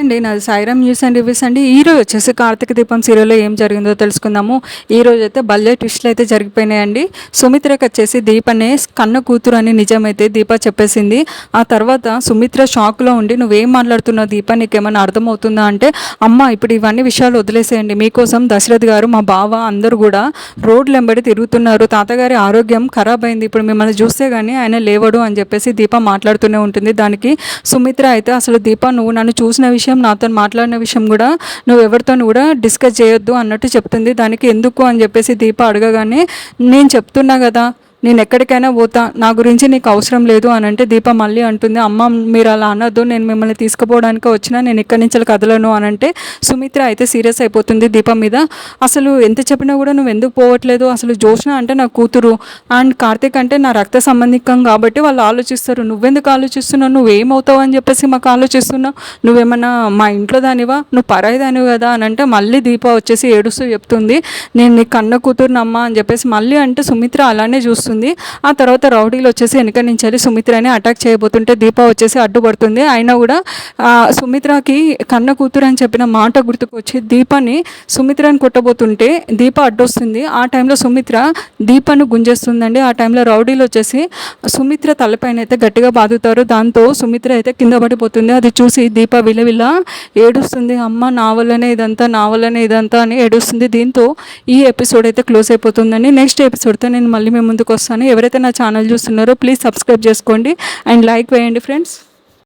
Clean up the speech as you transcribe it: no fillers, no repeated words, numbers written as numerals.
అండి నాది Sairam news and reviews అండి. ఈరోజు వచ్చేసి కార్తీక దీపం సీరియల్లో ఏం జరిగిందో తెలుసుకుందాము. ఈరోజు అయితే భలే ట్విస్ట్లు అయితే జరిగిపోయినాయండి. సుమిత్రకి వచ్చేసి దీపనే కన్న కూతురు అని నిజమైతే దీప చెప్పేసింది. ఆ తర్వాత సుమిత్ర షాక్లో ఉండి నువ్వేం మాట్లాడుతున్నావు దీప, నీకేమైనా అర్థమవుతుందా అంటే, అమ్మ ఇప్పుడు ఇవన్నీ విషయాలు వదిలేసేయండి, మీకోసం దశరథ్ గారు మా బావ అందరూ కూడా రోడ్లు వెంబడి తిరుగుతున్నారు, తాతగారి ఆరోగ్యం ఖరాబ్ అయింది, ఇప్పుడు మిమ్మల్ని చూస్తే కానీ ఆయన లేవడు అని చెప్పేసి దీప మాట్లాడుతూనే ఉంటుంది. దానికి సుమిత్ర అయితే అసలు దీప నువ్వు నన్ను చూసిన విషయం, నాతో మాట్లాడిన విషయం కూడా నువ్వు ఎవరితో కూడా డిస్కస్ చేయొద్దు అన్నట్టు చెప్తుంది. దానికి ఎందుకు అని చెప్పేసి దీప అడగగానే, నేను చెప్తున్నా కదా నేను ఎక్కడికైనా పోతా, నా గురించి నీకు అవసరం లేదు అని అంటే దీప మళ్ళీ అంటుంది, అమ్మ మీరు అలా అనొద్దు, నేను మిమ్మల్ని తీసుకుపోవడానికి వచ్చినా నేను ఇక్కడి నుంచి కదలను అని అంటే సుమిత్ర అయితే సీరియస్ అయిపోతుంది దీప మీద. అసలు ఎంత చెప్పినా కూడా నువ్వు ఎందుకు పోవట్లేదు, అసలు జోష్న అంటే నా కూతురు అండ్ కార్తీక్ అంటే నా రక్త సంబంధికం కాబట్టి వాళ్ళు ఆలోచిస్తారు, నువ్వెందుకు ఆలోచిస్తున్నావు, నువ్వేమవుతావు అని చెప్పేసి మాకు ఆలోచిస్తున్నావు, నువ్వేమన్నా మా ఇంట్లో దానివా, నువ్వు పరాయి దానివి కదా అని అంటే మళ్ళీ దీప వచ్చేసి ఏడుస్తూ చెప్తుంది, నేను నీ కన్న కూతురునమ్మా అని చెప్పేసి మళ్ళీ అంటే సుమిత్ర అలానే చూస్తుంది. ఆ తర్వాత రౌడీలు వచ్చేసి వెనక నుంచి వెళ్ళి సుమిత్రని అటాక్ చేయబోతుంటే దీప వచ్చేసి అడ్డుపడుతుంది. అయినా కూడా సుమిత్రకి కన్న కూతురు అని చెప్పిన మాట గుర్తుకొచ్చి దీపని సుమిత్రని కొట్టబోతుంటే దీప అడ్డొస్తుంది. ఆ టైంలో సుమిత్ర దీపను గుంజేస్తుందండి. ఆ టైంలో రౌడీలు వచ్చేసి సుమిత్ర తలపైన అయితే గట్టిగా బాదుతారు. దాంతో సుమిత్ర అయితే కింద పడిపోతుంది. అది చూసి దీప విలవిల ఏడుస్తుంది, అమ్మ నా వల్లనే ఇదంతా, నా వల్లనే ఇదంతా అని ఏడుస్తుంది. దీంతో ఈ ఎపిసోడ్ అయితే క్లోజ్ అయిపోతుందండి. నెక్స్ట్ ఎపిసోడ్తో నేను మళ్ళీ మీ ముందుకు వస్తాను. ఎవరైతే నా ఛానల్ చూస్తున్నారో ప్లీజ్ సబ్స్క్రైబ్ చేసుకోండి అండ్ లైక్ వేయండి ఫ్రెండ్స్.